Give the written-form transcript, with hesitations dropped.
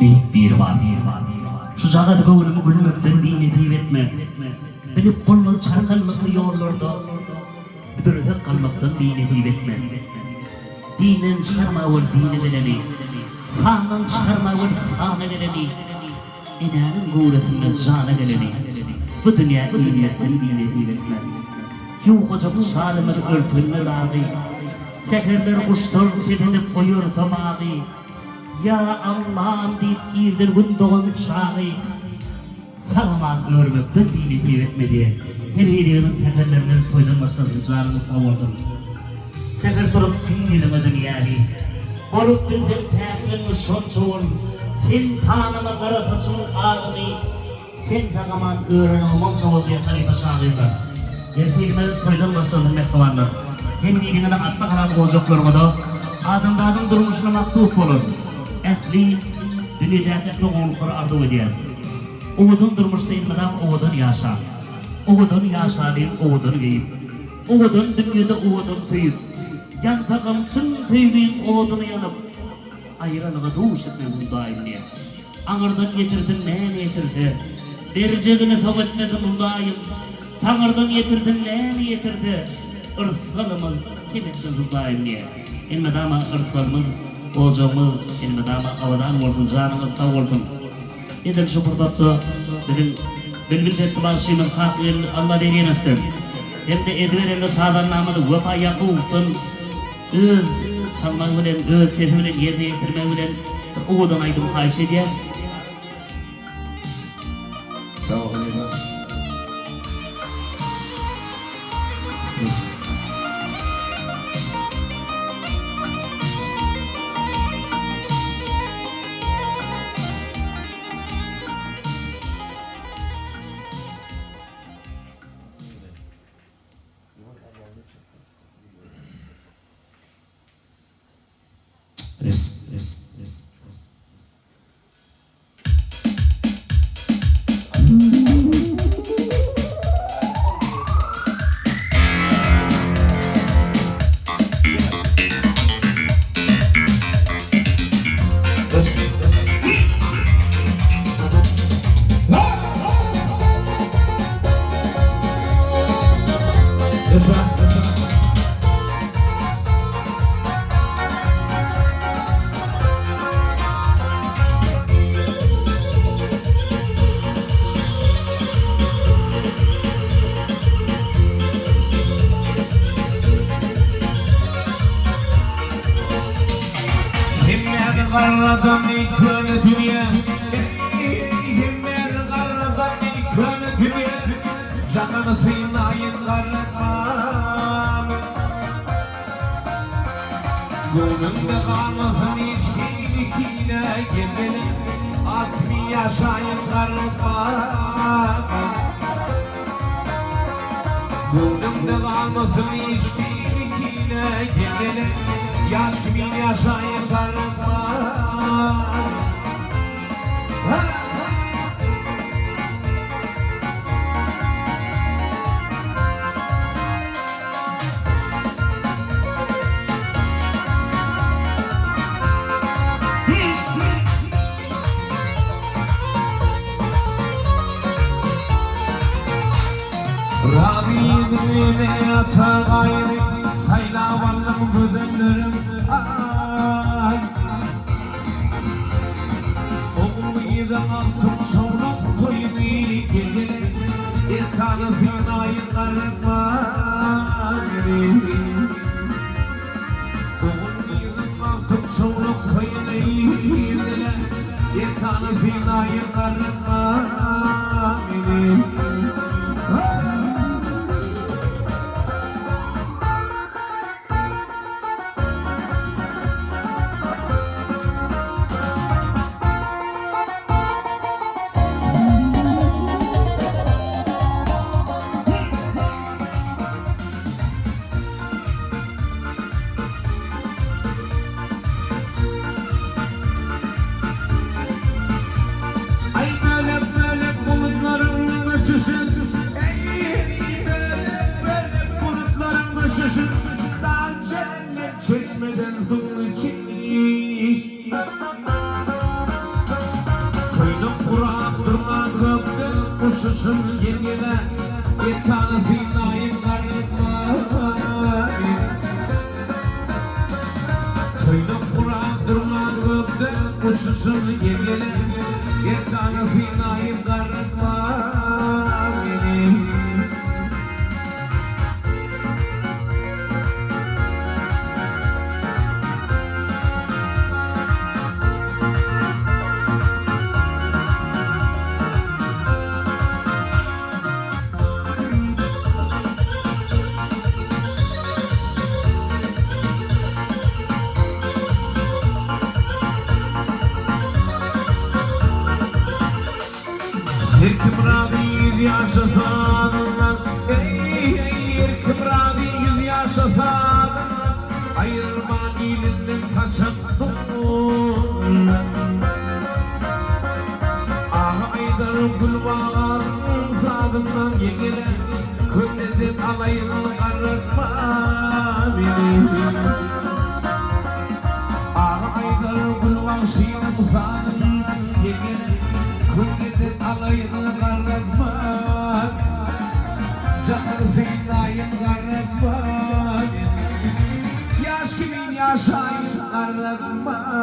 Büyük bir var. Şu zagada gönlümü gülmekten dini tiyip etme. Bilip bulmalı çarkanlıklı yollarda büdürhek kalmaktan dini tiyip etme. Dinen çıkarma ol dini geleni, fandan çıkarma ol fana geleni, inanın guretinden zana geleni. Bu dünya ilimletten dini tiyip etme. Yuhacak salimir örtülme lağı, seherler kuşlar tedinip koyur tamağı. Ya Allah'ım deyip irdir gündoğun çağı, sağman örmekten dini tiyip etme diye. Her yerinin tekerlerinin toylanmasından zarını savurdum. Teker durup sinirime dünyayı, olup bildim teklimi şonçuğun, sen tanıma karatıcın ağını, sen tanıman öğrenin çoğu diye tarife sağlayırlar. Erkeğime toylanmasından mekkavanlar. Hem birine atma kalan olacaklarına da adım durmuşuna maktuf olur. Ehli dünyadaki oğulları ardı ediyor. Oğudun durmuşta inmeden oğudun yaşa. Oğudun yaşa deyip oğudun giyip. Oğudun dünyada oğudun tüyüp. Yan takımsın tüyübün oğudunu yanıp. Ayranıma doğuş etme bundayım diye. Anırdan getirdin ne getirdi. Dereceğini tav etmedim bundayım. Tanrıdan getirdin ne getirdi. Irsalımız kimetten bundayım diye. İnmedama ırsalımız, olacağımız, inmedama avadan vurdun, canımız tav vurdun. Edin şu fırdattı, dedim, bilbildetti bağışıyımın kalkıyın Allah derin ettim. Hem de edverenli sağdan namadı vefa yakuvdun. Öz çalmak bilen, öz sesi bilen, yerine getirmek bilen oğudan aydım kayış ediyor. Sağ ol Halifa. Karradan ikone dünya, himmer karradan ikone dünya, canını sıyınayın karradan. Gönlümde kalmasın içkiyle gelmeli, 60 yaşayın karradan. Gönlümde kalmasın içkiyle gelmeli, yaş kimin yaşayın karradan. Rabi'nin yatağı ayrı, saylavanlım güzellerim. Ay, oğluyla altın çoğluk toyunu gelgele, irkanı zinayı karıkma. Oğluyla altın çoğluk toyunu gelgele, irkanı zinayı karıkma. Çeşmeden su içmiş. Kur'an durma gökten kuşuşun yengene Bir tanesi naim karnıma Koydum Kur'an durma gökten kuşuşun yengene Bir tanesi naim karnıma Erkim radiyid yaşasan Erkim radiyid yaşasan Ayırman ilinden saçaktın Ah aydar gülbağar Zadından yengele Könleden alayını karartma Ah aydar gülbağar Şiyan zadından yengele Könleden alayını karartmak Canır zinayın karartmak Yaş kimin yaşayın karartmak